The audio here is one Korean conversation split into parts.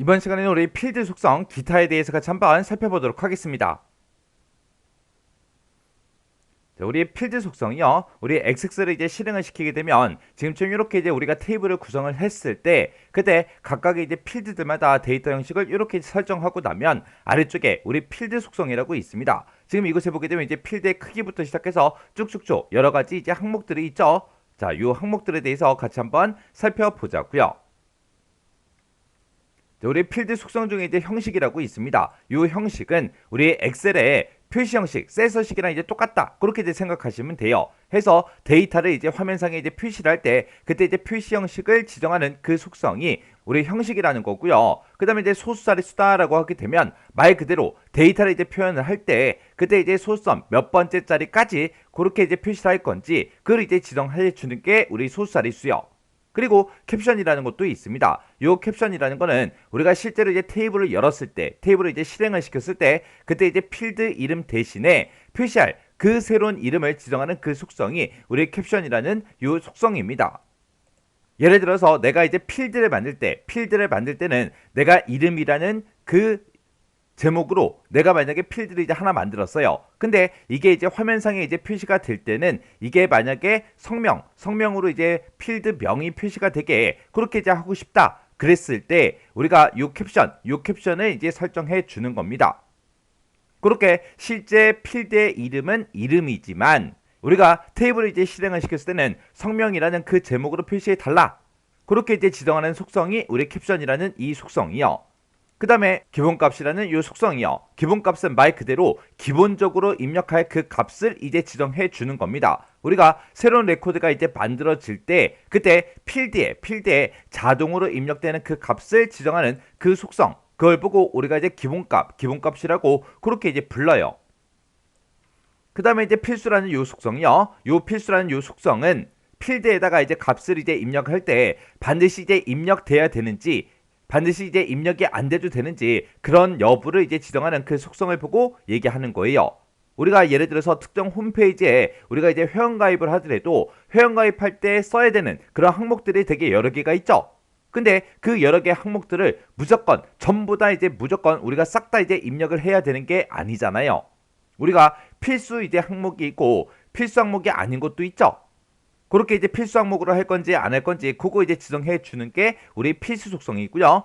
이번 시간에는 우리 필드 속성 기타에 대해서 같이 한번 살펴보도록 하겠습니다. 자, 우리 필드 속성이요. 우리 XX를 이제 실행을 시키게 되면 지금처럼 이렇게 이제 우리가 테이블을 구성을 했을 때 그때 각각의 이제 필드들마다 데이터 형식을 이렇게 설정하고 나면 아래쪽에 우리 필드 속성이라고 있습니다. 지금 이곳에 보게 되면 이제 필드의 크기부터 시작해서 쭉쭉쭉 여러 가지 이제 항목들이 있죠. 자, 이 항목들에 대해서 같이 한번 살펴보자고요. 우리 필드 속성 중에 이제 형식이라고 있습니다. 이 형식은 우리 엑셀의 표시 형식, 셀서식이랑 이제 똑같다. 그렇게 이제 생각하시면 돼요. 해서 데이터를 이제 화면상에 이제 표시를 할 때 그때 이제 표시 형식을 지정하는 그 속성이 우리 형식이라는 거고요. 그 다음에 이제 소수자리 수다라고 하게 되면 말 그대로 데이터를 이제 표현을 할 때 그때 이제 소수점 몇 번째 자리까지 그렇게 이제 표시를 할 건지 그걸 이제 지정해 주는 게 우리 소수자리 수요. 그리고 캡션이라는 것도 있습니다. 이 캡션이라는 거는 우리가 실제로 이제 테이블을 열었을 때, 테이블을 이제 실행을 시켰을 때, 그때 이제 필드 이름 대신에 표시할 그 새로운 이름을 지정하는 그 속성이 우리 캡션이라는 이 속성입니다. 예를 들어서 내가 이제 필드를 만들 때는 내가 이름이라는 그 제목으로 내가 만약에 필드를 이제 하나 만들었어요. 근데 이게 이제 화면상에 이제 표시가 될 때는 이게 만약에 성명으로 이제 필드명이 표시가 되게 그렇게 이제 하고 싶다. 그랬을 때 우리가 요 캡션을 이제 설정해 주는 겁니다. 그렇게 실제 필드의 이름은 이름이지만 우리가 테이블을 이제 실행을 시켰을 때는 성명이라는 그 제목으로 표시해 달라. 그렇게 이제 지정하는 속성이 우리 캡션이라는 이 속성이요. 그 다음에 기본값이라는 이 속성이요. 기본값은 말 그대로 기본적으로 입력할 그 값을 이제 지정해 주는 겁니다. 우리가 새로운 레코드가 이제 만들어질 때 그때 필드에 자동으로 입력되는 그 값을 지정하는 그 속성, 그걸 보고 우리가 이제 기본값이라고 그렇게 이제 불러요. 그 다음에 이제 필수라는 이 속성이요. 이 필수라는 이 속성은 필드에다가 이제 값을 이제 입력할 때 반드시 이제 입력돼야 되는지 반드시 이제 입력이 안 돼도 되는지 그런 여부를 이제 지정하는 그 속성을 보고 얘기하는 거예요. 우리가 예를 들어서 특정 홈페이지에 우리가 이제 회원가입을 하더라도 회원가입할 때 써야 되는 그런 항목들이 되게 여러 개가 있죠. 근데 그 여러 개 항목들을 전부 다 이제 무조건 우리가 싹 다 이제 입력을 해야 되는 게 아니잖아요. 우리가 필수 이제 항목이 있고 필수 항목이 아닌 것도 있죠. 그렇게 이제 필수 항목으로 할 건지 안 할 건지 그거 이제 지정해 주는 게 우리 필수 속성이고요.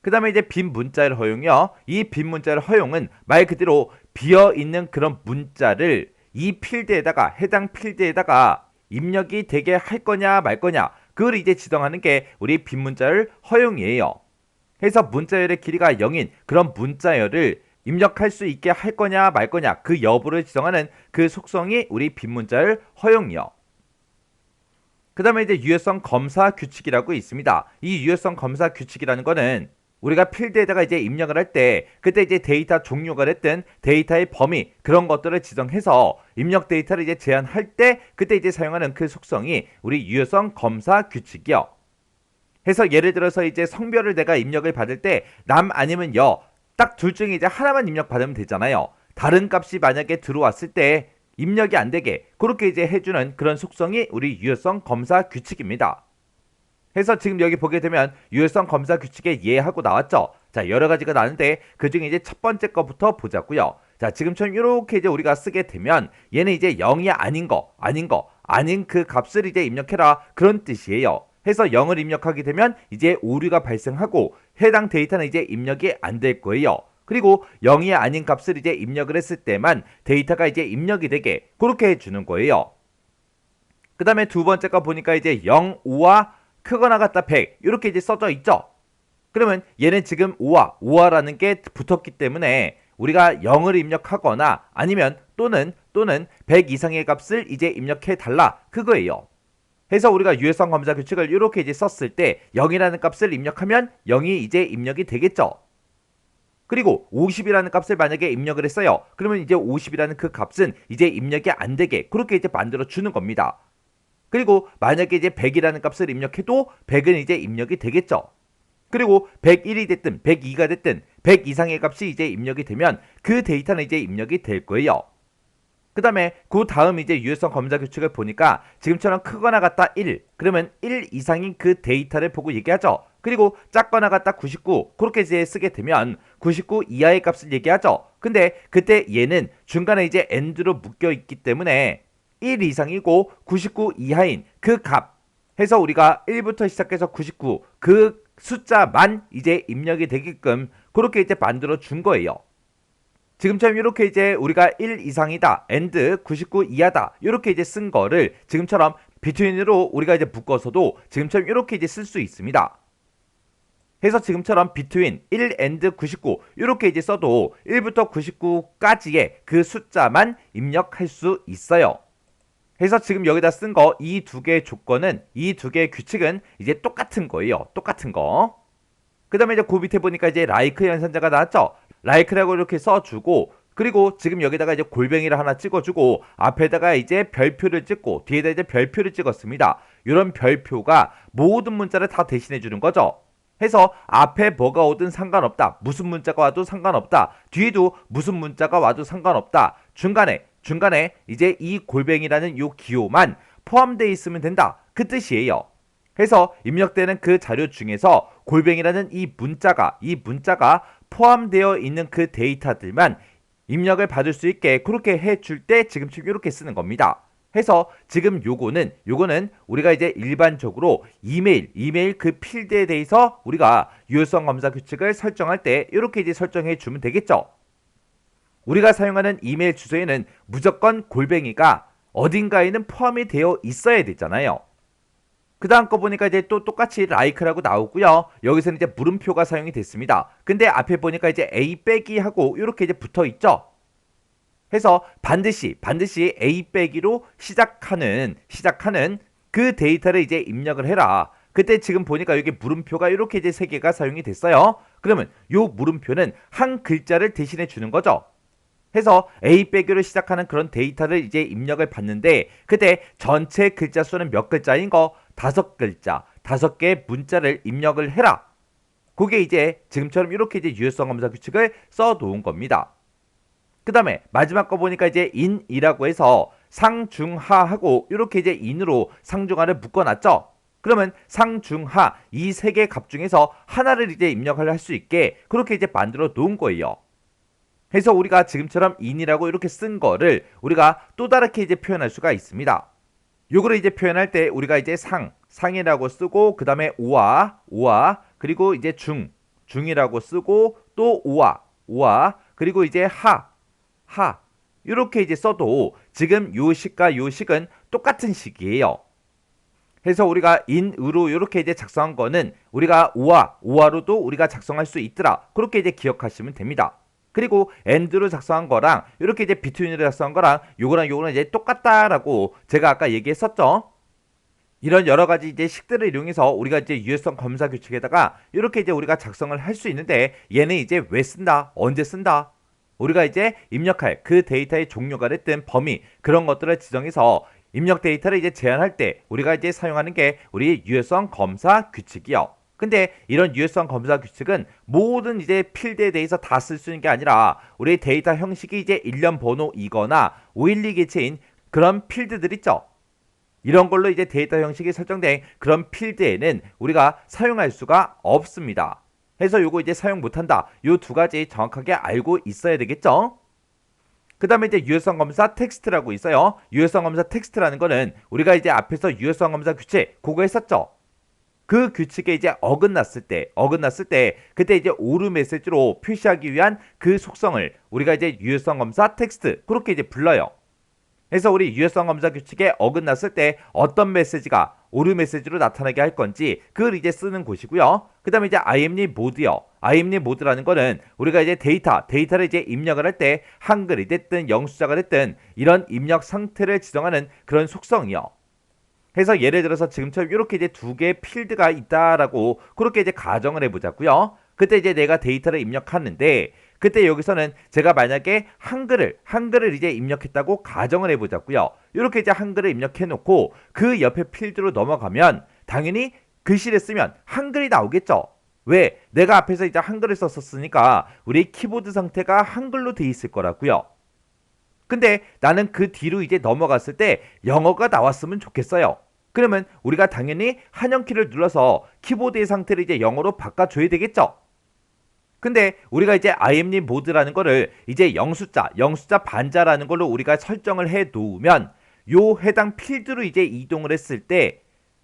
그 다음에 이제 빈 문자열 허용이요. 이 빈 문자열 허용은 말 그대로 비어 있는 그런 문자를 이 필드에다가 해당 필드에다가 입력이 되게 할 거냐 말 거냐 그걸 이제 지정하는 게 우리 빈 문자열 허용이에요. 해서 문자열의 길이가 0인 그런 문자열을 입력할 수 있게 할 거냐 말 거냐 그 여부를 지정하는 그 속성이 우리 빈 문자열 허용이요. 그 다음에 이제 유효성 검사 규칙이라고 있습니다. 이 유효성 검사 규칙이라는 거는 우리가 필드에다가 이제 입력을 할 때 그때 이제 데이터 종류가 됐든 데이터의 범위 그런 것들을 지정해서 입력 데이터를 이제 제한할 때 그때 이제 사용하는 그 속성이 우리 유효성 검사 규칙이요. 해서 예를 들어서 이제 성별을 내가 입력을 받을 때 남 아니면 여 딱 둘 중에 이제 하나만 입력 받으면 되잖아요. 다른 값이 만약에 들어왔을 때 입력이 안 되게 그렇게 이제 해주는 그런 속성이 우리 유효성 검사 규칙입니다. 해서 지금 여기 보게 되면 유효성 검사 규칙에 예하고 나왔죠. 자, 여러 가지가 나는데 그 중에 이제 첫 번째 거부터 보자고요. 자, 지금처럼 이렇게 이제 우리가 쓰게 되면 얘는 이제 0이 아닌 그 값을 이제 입력해라 그런 뜻이에요. 해서 0을 입력하게 되면 이제 오류가 발생하고 해당 데이터는 이제 입력이 안 될 거예요. 그리고 0이 아닌 값을 이제 입력을 했을 때만 데이터가 이제 입력이 되게 그렇게 해주는 거예요. 그 다음에 두 번째 거 보니까 이제 0, 5와 크거나 같다 100 이렇게 이제 써져 있죠. 그러면 얘는 지금 5화라는 게 붙었기 때문에 우리가 0을 입력하거나 아니면 또는 100 이상의 값을 이제 입력해 달라 그거예요. 해서 우리가 유효성 검사 규칙을 이렇게 이제 썼을 때 0이라는 값을 입력하면 0이 이제 입력이 되겠죠. 그리고 50이라는 값을 만약에 입력을 했어요. 그러면 이제 50이라는 그 값은 이제 입력이 안 되게 그렇게 이제 만들어 주는 겁니다. 그리고 만약에 이제 100이라는 값을 입력해도 100은 이제 입력이 되겠죠. 그리고 101이 됐든 102가 됐든 100 이상의 값이 이제 입력이 되면 그 데이터는 이제 입력이 될 거예요. 그 다음에 그 다음 이제 유효성 검사 규칙을 보니까 지금처럼 크거나 같다 1 그러면 1 이상인 그 데이터를 보고 얘기하죠. 그리고 작거나 같다 99 그렇게 이제 쓰게 되면 99 이하의 값을 얘기하죠. 근데 그때 얘는 중간에 이제 AND로 묶여 있기 때문에 1 이상이고 99 이하인 그 값 해서 우리가 1부터 시작해서 99 그 숫자만 이제 입력이 되게끔 그렇게 이제 만들어 준 거예요. 지금처럼 이렇게 이제 우리가 1 이상이다, AND 99 이하다 이렇게 이제 쓴 거를 지금처럼 between으로 우리가 이제 묶어서도 지금처럼 이렇게 이제 쓸 수 있습니다. 해서 지금처럼 between 1 and 99 이렇게 이제 써도 1부터 99까지의 그 숫자만 입력할 수 있어요. 해서 지금 여기다 쓴 거 이 두 개의 조건은 이 두 개의 규칙은 이제 똑같은 거예요. 똑같은 거. 그 다음에 이제 그 밑에 보니까 이제 like 연산자가 나왔죠. like라고 이렇게 써주고 그리고 지금 여기다가 이제 골뱅이를 하나 찍어주고 앞에다가 이제 별표를 찍고 뒤에다 이제 별표를 찍었습니다. 이런 별표가 모든 문자를 다 대신해 주는 거죠. 해서 앞에 뭐가 오든 상관없다. 무슨 문자가 와도 상관없다. 뒤에도 무슨 문자가 와도 상관없다. 중간에 이제 이 골뱅이라는 요 기호만 포함되어 있으면 된다. 그 뜻이에요. 해서 입력되는 그 자료 중에서 골뱅이라는 이 문자가 포함되어 있는 그 데이터들만 입력을 받을 수 있게 그렇게 해줄 때 지금처럼 이렇게 쓰는 겁니다. 해서 지금 요거는 우리가 이제 일반적으로 이메일 그 필드에 대해서 우리가 유효성 검사 규칙을 설정할 때 이렇게 이제 설정해 주면 되겠죠. 우리가 사용하는 이메일 주소에는 무조건 골뱅이가 어딘가에는 포함이 되어 있어야 되잖아요. 그 다음 거 보니까 이제 또 똑같이 like라고 나오고요. 여기서는 이제 물음표가 사용이 됐습니다. 근데 앞에 보니까 이제 a 빼기 하고 이렇게 이제 붙어 있죠. 해서 반드시 a 빼기로 시작하는 그 데이터를 이제 입력을 해라. 그때 지금 보니까 여기 물음표가 이렇게 이제 세 개가 사용이 됐어요. 그러면 요 물음표는 한 글자를 대신해 주는 거죠. 해서 A 빼기로 시작하는 그런 데이터를 이제 입력을 받는데 그때 전체 글자 수는 몇 글자인 거? 5글자, 5개의 문자를 입력을 해라. 그게 이제 지금처럼 이렇게 이제 유효성 검사 규칙을 써 놓은 겁니다. 그 다음에 마지막 거 보니까 이제 in이라고 해서 상중하하고 이렇게 이제 in으로 상중하를 묶어놨죠. 그러면 상중하 이 세 개 값 중에서 하나를 이제 입력을 할 수 있게 그렇게 이제 만들어 놓은 거예요. 해서 우리가 지금처럼 in이라고 이렇게 쓴 거를 우리가 또 다르게 이제 표현할 수가 있습니다. 요거를 이제 표현할 때 우리가 이제 상이라고 쓰고 그 다음에 오와 그리고 이제 중이라고 쓰고 또 오와 그리고 이제 하 이렇게 이제 써도 지금 요 식과 요 식은 똑같은 식이에요. 해서 우리가 in으로 이렇게 이제 작성한 거는 우리가 오와로도 우리가 작성할 수 있더라. 그렇게 이제 기억하시면 됩니다. 그리고 and로 작성한 거랑 이렇게 이제 between으로 작성한 거랑 요거는 이제 똑같다라고 제가 아까 얘기했었죠. 이런 여러 가지 이제 식들을 이용해서 우리가 이제 유효성 검사 규칙에다가 이렇게 이제 우리가 작성을 할 수 있는데 얘는 이제 왜 쓴다, 언제 쓴다, 우리가 이제 입력할 그 데이터의 종류가 됐든 범위 그런 것들을 지정해서 입력 데이터를 이제 제한할 때 우리가 이제 사용하는 게 우리 유효성 검사 규칙이요. 근데 이런 유효성 검사 규칙은 모든 이제 필드에 대해서 다 쓸 수 있는 게 아니라 우리 데이터 형식이 이제 일련 번호이거나 512 개체인 그런 필드들 있죠. 이런 걸로 이제 데이터 형식이 설정된 그런 필드에는 우리가 사용할 수가 없습니다. 해서 요거 이제 사용 못한다. 요 두 가지 정확하게 알고 있어야 되겠죠. 그 다음에 이제 유효성 검사 텍스트라고 있어요. 유효성 검사 텍스트라는 거는 우리가 이제 앞에서 유효성 검사 규칙 그거 했었죠. 그 규칙에 이제 어긋났을 때 그때 이제 오류 메시지로 표시하기 위한 그 속성을 우리가 이제 유효성 검사 텍스트 그렇게 이제 불러요. 그래서 우리 유효성 검사 규칙에 어긋났을 때 어떤 메시지가 오류 메시지로 나타나게 할 건지 그걸 이제 쓰는 곳이고요. 그 다음에 이제 IMNI 모드요. IMNI 모드라는 거는 우리가 이제 데이터를 이제 입력을 할 때 한글이 됐든 영수자가 됐든 이런 입력 상태를 지정하는 그런 속성이요. 해서 예를 들어서 지금처럼 이렇게 이제 두 개의 필드가 있다라고 그렇게 이제 가정을 해보자고요. 그때 이제 내가 데이터를 입력하는데 그때 여기서는 제가 만약에 한글을 이제 입력했다고 가정을 해보자고요. 이렇게 이제 한글을 입력해 놓고 그 옆에 필드로 넘어가면 당연히 글씨를 쓰면 한글이 나오겠죠. 왜? 내가 앞에서 이제 한글을 썼었으니까 우리 키보드 상태가 한글로 돼 있을 거라고요. 근데 나는 그 뒤로 이제 넘어갔을 때 영어가 나왔으면 좋겠어요. 그러면 우리가 당연히 한영키를 눌러서 키보드의 상태를 이제 0으로 바꿔줘야 되겠죠. 근데 우리가 이제 IMD 모드라는 거를 이제 0숫자 반자라는 걸로 우리가 설정을 해 놓으면 요 해당 필드로 이제 이동을 했을 때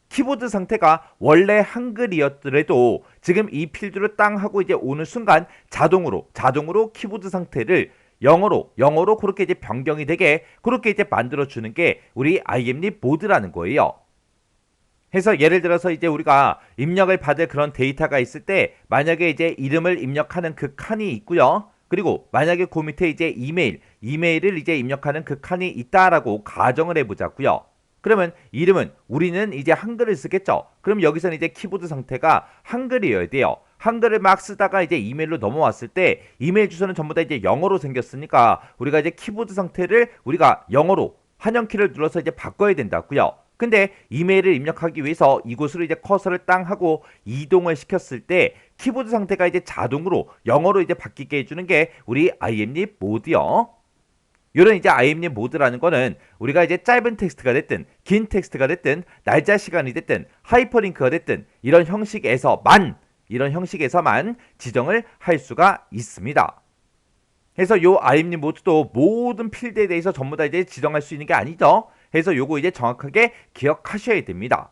키보드 상태가 원래 한글이었더라도 지금 이 필드로 땅 하고 이제 오는 순간 자동으로 키보드 상태를 0으로 그렇게 이제 변경이 되게 그렇게 이제 만들어 주는 게 우리 IMD 모드라는 거예요. 해서 예를 들어서 이제 우리가 입력을 받을 그런 데이터가 있을 때 만약에 이제 이름을 입력하는 그 칸이 있고요. 그리고 만약에 그 밑에 이제 이메일을 이제 입력하는 그 칸이 있다라고 가정을 해보자고요. 그러면 이름은 우리는 이제 한글을 쓰겠죠. 그럼 여기서는 이제 키보드 상태가 한글이어야 돼요. 한글을 막 쓰다가 이제 이메일로 넘어왔을 때 이메일 주소는 전부 다 이제 영어로 생겼으니까 우리가 이제 키보드 상태를 우리가 영어로 한영키를 눌러서 이제 바꿔야 된다고요. 근데 이메일을 입력하기 위해서 이곳으로 이제 커서를 땅 하고 이동을 시켰을 때 키보드 상태가 이제 자동으로 영어로 이제 바뀌게 해주는 게 우리 IMD 모드요. 이런 이제 IMD 모드라는 거는 우리가 이제 짧은 텍스트가 됐든 긴 텍스트가 됐든 날짜 시간이 됐든 하이퍼링크가 됐든 이런 형식에서만 지정을 할 수가 있습니다. 그래서 요 IMD 모드도 모든 필드에 대해서 전부 다 이제 지정할 수 있는 게 아니죠. 그래서 요거 이제 정확하게 기억하셔야 됩니다.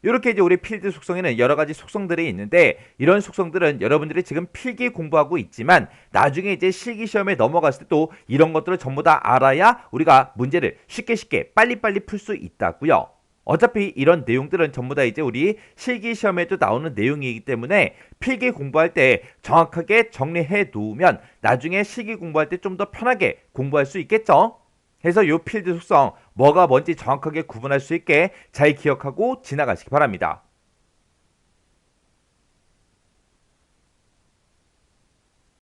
이렇게 이제 우리 필드 속성에는 여러 가지 속성들이 있는데 이런 속성들은 여러분들이 지금 필기 공부하고 있지만 나중에 이제 실기 시험에 넘어갔을 때도 이런 것들을 전부 다 알아야 우리가 문제를 쉽게 빨리빨리 풀 수 있다고요. 어차피 이런 내용들은 전부 다 이제 우리 실기 시험에도 나오는 내용이기 때문에 필기 공부할 때 정확하게 정리해 놓으면 나중에 실기 공부할 때 좀 더 편하게 공부할 수 있겠죠. 그래서 요 필드 속성 뭐가 뭔지 정확하게 구분할 수 있게 잘 기억하고 지나가시기 바랍니다.